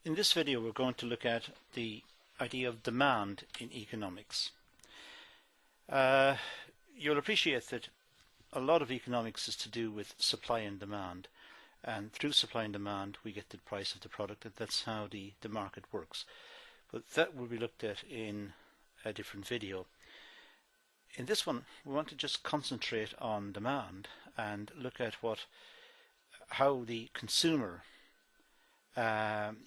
In this video we're going to look at the idea of demand in economics. You'll appreciate that a lot of economics is to do with supply and demand, and through supply and demand we get the price of the product, and that's how the market works. But that will be looked at in a different video. In this one we want to just concentrate on demand and look at how the consumer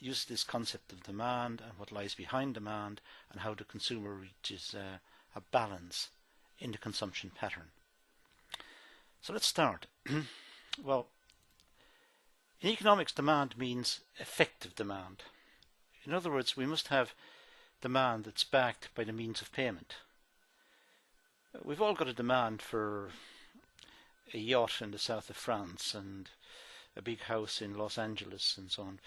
uses this concept of demand and what lies behind demand, and how the consumer reaches a balance in the consumption pattern. So let's start. Well, in economics, demand means effective demand. In other words, we must have demand that's backed by the means of payment. We've all got a demand for a yacht in the south of France and a big house in Los Angeles and so on.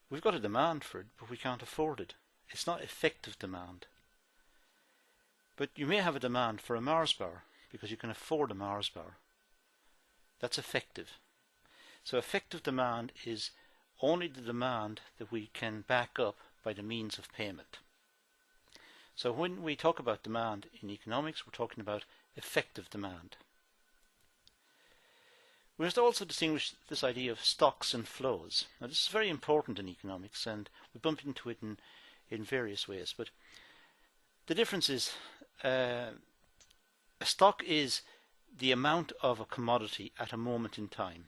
We've got a demand for it, but we can't afford it. It's not effective demand. But you may have a demand for a Mars bar because you can afford a Mars bar. That's effective. So effective demand is only the demand that we can back up by the means of payment. So when we talk about demand in economics, we're talking about effective demand. We must also distinguish this idea of stocks and flows. Now this is very important in economics, and we bump into it in various ways. But the difference is a stock is the amount of a commodity at a moment in time.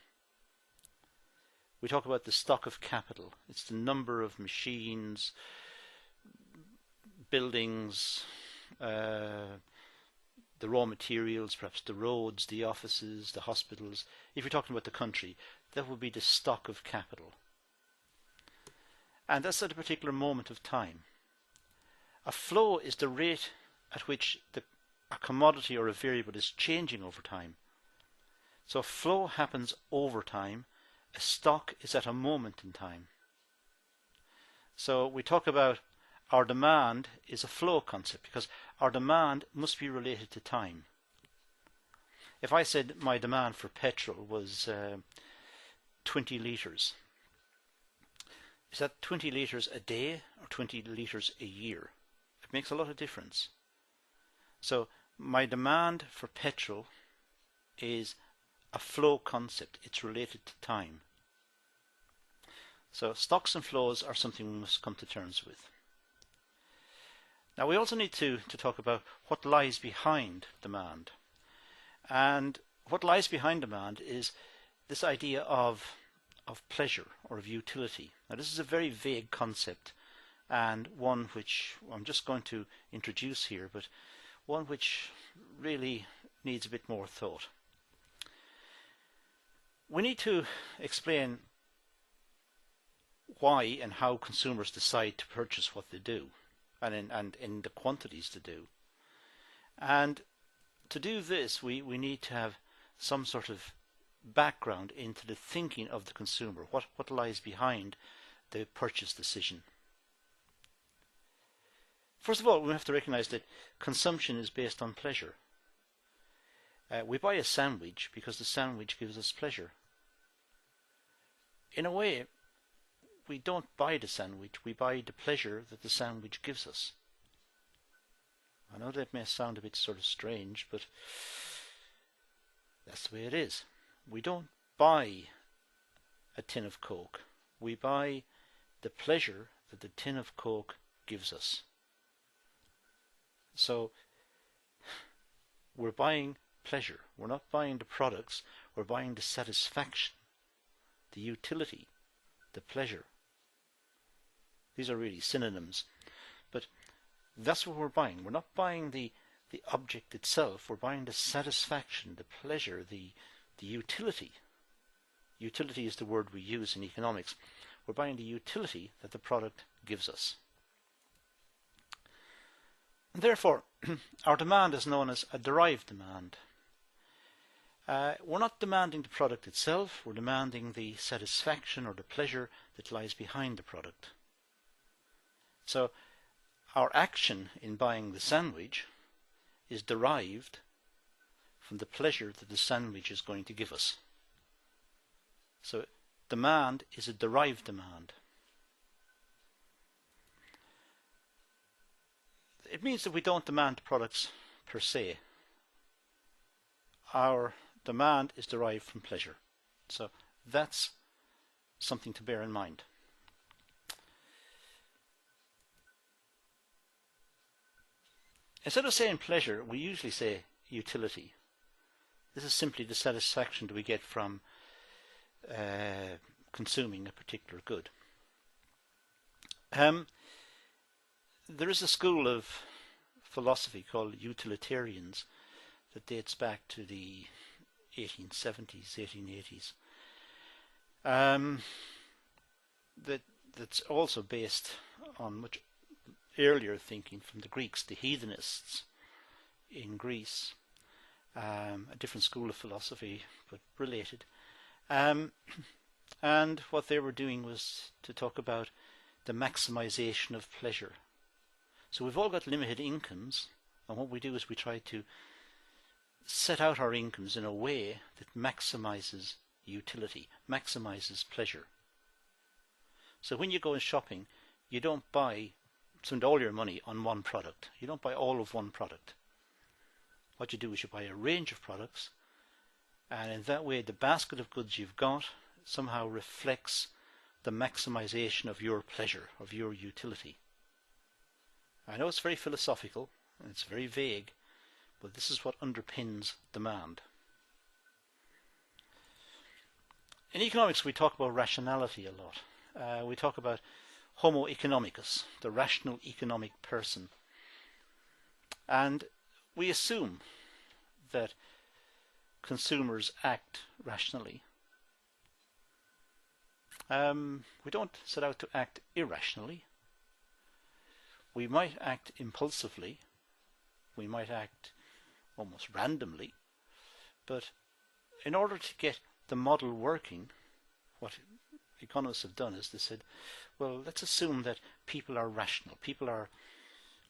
We talk about the stock of capital. It's the number of machines, buildings, the raw materials, perhaps the roads, the offices, the hospitals. If you're talking about the country, that would be the stock of capital. And that's at a particular moment of time. A flow is the rate at which a commodity or a variable is changing over time. So a flow happens over time. A stock is at a moment in time. So we talk about our demand is a flow concept because our demand must be related to time. If I said my demand for petrol was 20 litres, is that 20 litres a day or 20 litres a year? It makes a lot of difference. So my demand for petrol is a flow concept. It's related to time. So stocks and flows are something we must come to terms with. Now we also need to talk about what lies behind demand. And what lies behind demand is this idea of pleasure or of utility. Now this is a very vague concept, and one which I'm just going to introduce here, but one which really needs a bit more thought. We need to explain why and how consumers decide to purchase what they do, and in the quantities to do. And to do this, we need to have some sort of background into the thinking of the consumer, what lies behind the purchase decision. First of all, we have to recognize that consumption is based on pleasure. We buy a sandwich because the sandwich gives us pleasure. In a way, we don't buy the sandwich, we buy the pleasure that the sandwich gives us. I know that may sound a bit sort of strange, but that's the way it is. We don't buy a tin of Coke. We buy the pleasure that the tin of Coke gives us. So we're buying pleasure. We're not buying the products, we're buying the satisfaction, the utility, the pleasure. These are really synonyms, but that's what we're buying. We're not buying the object itself, we're buying the satisfaction, the pleasure, the utility. Utility is the word we use in economics. We're buying the utility that the product gives us. And therefore, our demand is known as a derived demand. We're not demanding the product itself, we're demanding the satisfaction or the pleasure that lies behind the product. So our action in buying the sandwich is derived from the pleasure that the sandwich is going to give us. So demand is a derived demand. it means that we don't demand products per se. Our demand is derived from pleasure. So that's something to bear in mind. Instead of saying pleasure, we usually say utility. This is simply the satisfaction that we get from consuming a particular good. There is a school of philosophy called utilitarians that dates back to the 1870s, 1880s. That's also based on much earlier thinking from the Greeks, the hedonists in Greece, a different school of philosophy but related. And what they were doing was to talk about the maximization of pleasure. So we've all got limited incomes, and what we do is we try to set out our incomes in a way that maximizes utility, maximizes pleasure. So when you go in shopping, you don't spend all your money on one product. You don't buy all of one product. What you do is you buy a range of products, and in that way the basket of goods you've got somehow reflects the maximization of your pleasure, of your utility. I know it's very philosophical and it's very vague, but this is what underpins demand. In economics we talk about rationality a lot. We talk about homo economicus, the rational economic person. And we assume that consumers act rationally. We don't set out to act irrationally. We might act impulsively. We might act almost randomly. But in order to get the model working, what economists have done is they said, well, let's assume that people are rational. People are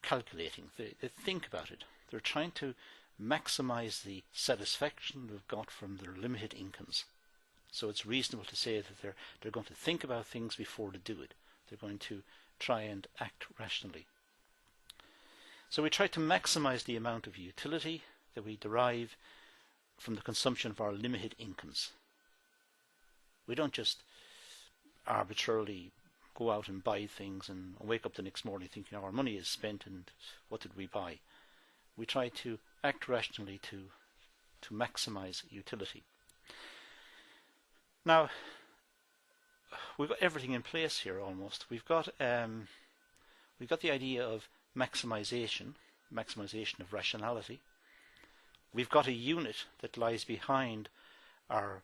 calculating. They think about it. They're trying to maximize the satisfaction they've got from their limited incomes. So it's reasonable to say that they're going to think about things before they do it. They're going to try and act rationally. So we try to maximize the amount of utility that we derive from the consumption of our limited incomes. We don't just arbitrarily go out and buy things and wake up the next morning thinking our money is spent and what did we buy. We try to act rationally to maximize utility. Now, we've got everything in place here almost. We've got the idea of maximization of rationality. We've got a unit that lies behind our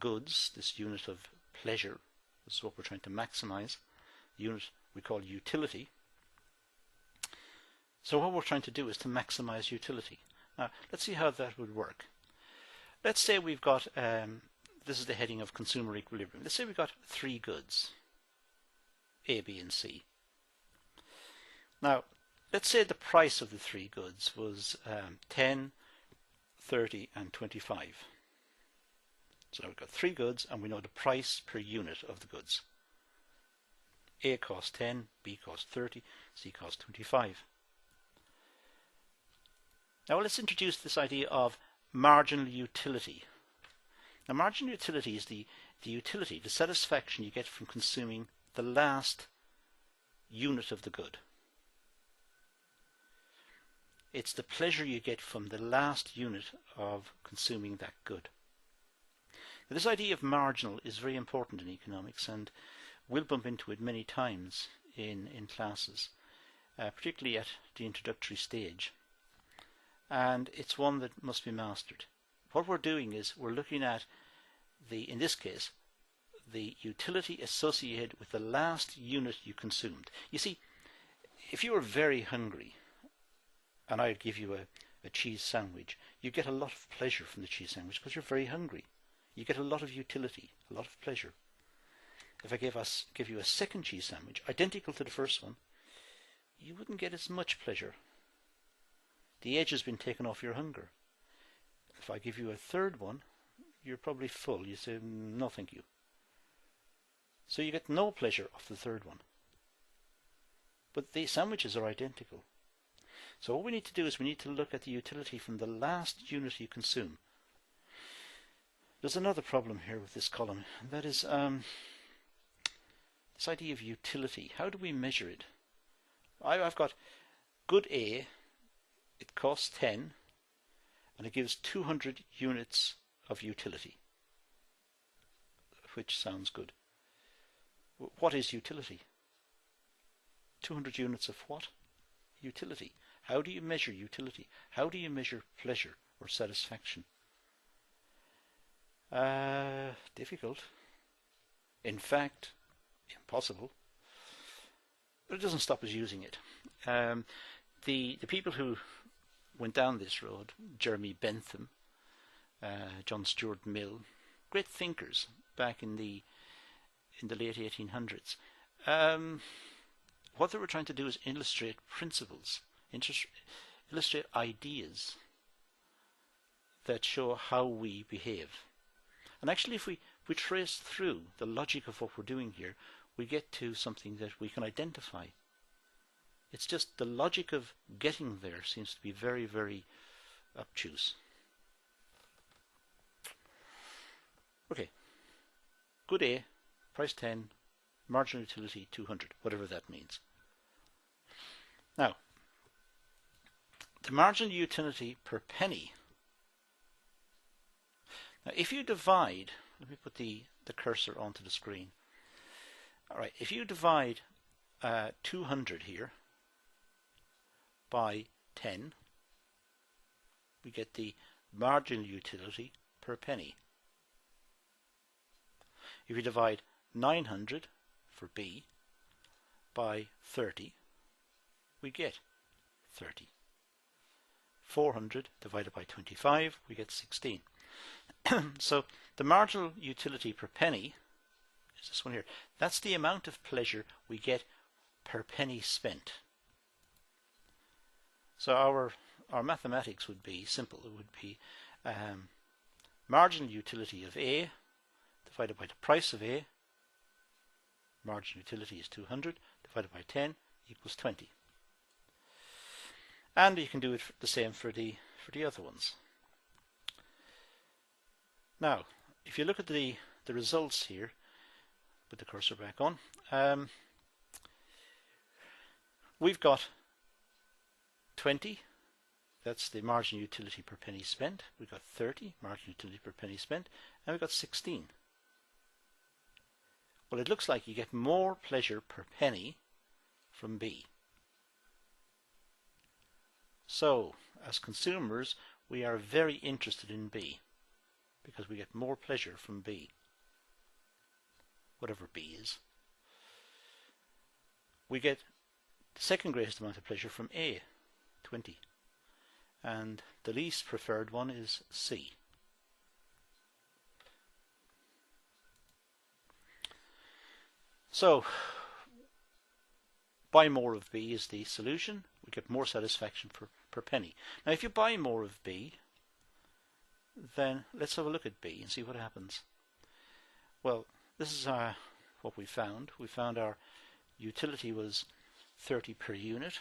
goods, this unit of pleasure. This is what we're trying to maximize. The unit we call utility. So what we're trying to do is to maximize utility. Now, let's see how that would work. Let's say we've got, this is the heading of consumer equilibrium. Let's say we've got three goods, A, B, and C. Now, let's say the price of the three goods was 10, 30, and 25. So we've got three goods and we know the price per unit of the goods. A costs 10, B costs 30, C costs 25. Now let's introduce this idea of marginal utility. Now marginal utility is the utility, the satisfaction you get from consuming the last unit of the good. It's the pleasure you get from the last unit of consuming that good. Now, this idea of marginal is very important in economics, and we'll bump into it many times in classes, particularly at the introductory stage. And it's one that must be mastered. What we're doing is we're looking at in this case, the utility associated with the last unit you consumed. You see, if you were very hungry and I'd give you a cheese sandwich, you get a lot of pleasure from the cheese sandwich because you're very hungry. You get a lot of utility, a lot of pleasure. If I give you a second cheese sandwich, identical to the first one, you wouldn't get as much pleasure. The edge has been taken off your hunger. If I give you a third one, you're probably full. You say, no thank you. So you get no pleasure off the third one. But the sandwiches are identical. So what we need to do is we need to look at the utility from the last unit you consume. There's another problem here with this column, and that is this idea of utility. How do we measure it? I've got good A, it costs 10, and it gives 200 units of utility, which sounds good. What is utility? 200 units of what? Utility. How do you measure utility? How do you measure pleasure or satisfaction? Difficult. In fact, impossible. But it doesn't stop us using it. The people who went down this road, Jeremy Bentham, John Stuart Mill, great thinkers back in the late 1800s. What they were trying to do is illustrate principles, illustrate ideas that show how we behave. And actually, if we trace through the logic of what we're doing here, we get to something that we can identify. It's just the logic of getting there seems to be very, very obtuse. Okay, good A, price 10, marginal utility 200, whatever that means. Now, the marginal utility per penny. Now, if you divide, let me put the cursor onto the screen. All right, if you divide 200 here by 10, we get the marginal utility per penny. If you divide 900 for B by 30, we get 30. 400 divided by 25, we get 16. So the marginal utility per penny is this one here. That's the amount of pleasure we get per penny spent. So our mathematics would be simple. It would be marginal utility of A divided by the price of A. Marginal utility is 200 divided by 10 equals 20. And you can do it the same for the other ones. Now, if you look at the results here, put the cursor back on, we've got 20, that's the marginal utility per penny spent. We've got 30, marginal utility per penny spent, and we've got 16. Well, it looks like you get more pleasure per penny from B. So, as consumers, we are very interested in B because we get more pleasure from B, whatever B is. We get the second greatest amount of pleasure from A, 20, and the least preferred one is C. So, buy more of B is the solution. We get more satisfaction per penny. Now, if you buy more of B, then let's have a look at B and see what happens. Well, this is what we found. We found our utility was 30 per unit,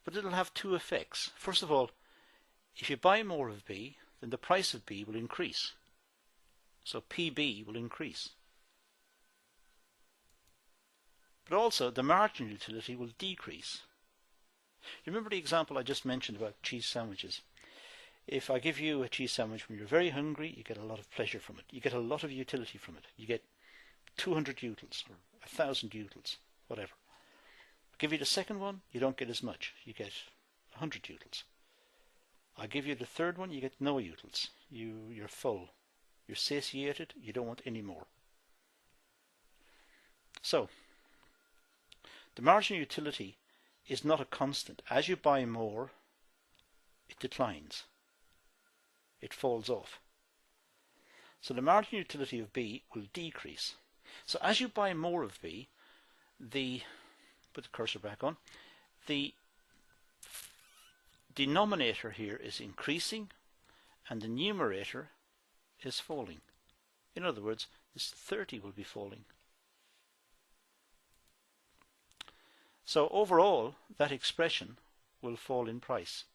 but it'll have two effects. First of all, if you buy more of B, then the price of B will increase. So PB will increase. But also the marginal utility will decrease. You remember the example I just mentioned about cheese sandwiches? If I give you a cheese sandwich when you're very hungry, you get a lot of pleasure from it. You get a lot of utility from it. You get 200 utils or 1,000 utils, whatever. I give you the second one, you don't get as much. You get 100 utils. I give you the third one, you get no utils. You're full. You're satiated, you don't want any more. So, the marginal utility is not a constant. As you buy more, it declines. It falls off. So the marginal utility of B will decrease. So as you buy more of B, put the cursor back on, the denominator here is increasing and the numerator is falling. In other words, this 30 will be falling. So overall, that expression will fall in price.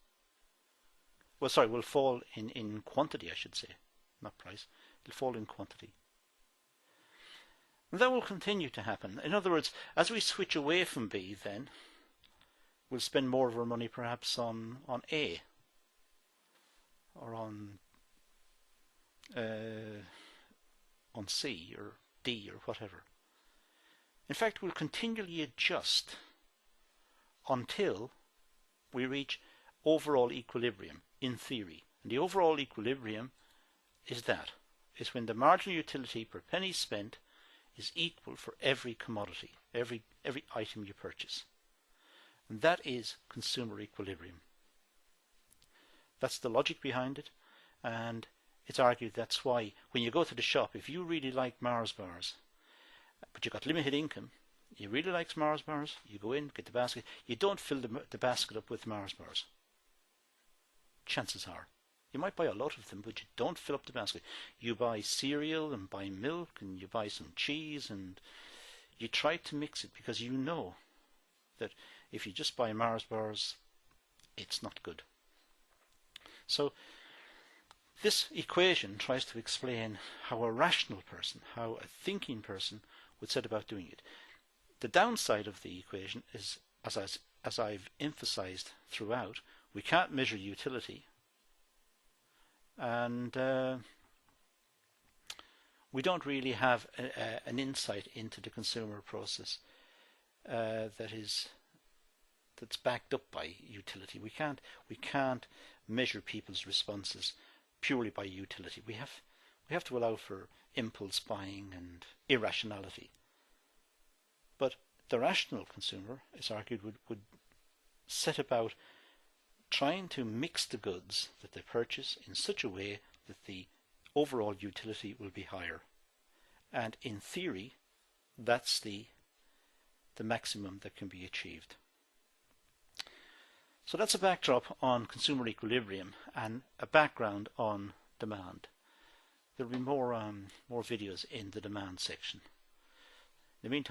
Well, sorry, will fall in quantity, I should say, not price. It'll fall in quantity. And that will continue to happen. In other words, as we switch away from B, then we'll spend more of our money perhaps on A, or on C or D or whatever. In fact, we'll continually adjust until we reach overall equilibrium, in theory. And the overall equilibrium is when the marginal utility per penny spent is equal for every commodity, every item you purchase. And that is consumer equilibrium. That's the logic behind it, and it's argued that's why when you go to the shop, if you really like Mars bars, but you've got limited income, you really like Mars bars, you go in, get the basket, you don't fill the basket up with Mars bars. Chances are. You might buy a lot of them, but you don't fill up the basket. You buy cereal and buy milk and you buy some cheese and you try to mix it because you know that if you just buy Mars bars, it's not good. So this equation tries to explain how a rational person, how a thinking person would set about doing it. The downside of the equation is, as I've emphasized throughout, we can't measure utility, and we don't really have an insight into the consumer process that's backed up by utility. We can't measure people's responses purely by utility. We have to allow for impulse buying and irrationality. But the rational consumer, it's argued, would set about trying to mix the goods that they purchase in such a way that the overall utility will be higher. And in theory, that's the maximum that can be achieved. So that's a backdrop on consumer equilibrium and a background on demand. There will be more videos in the demand section. In the meantime,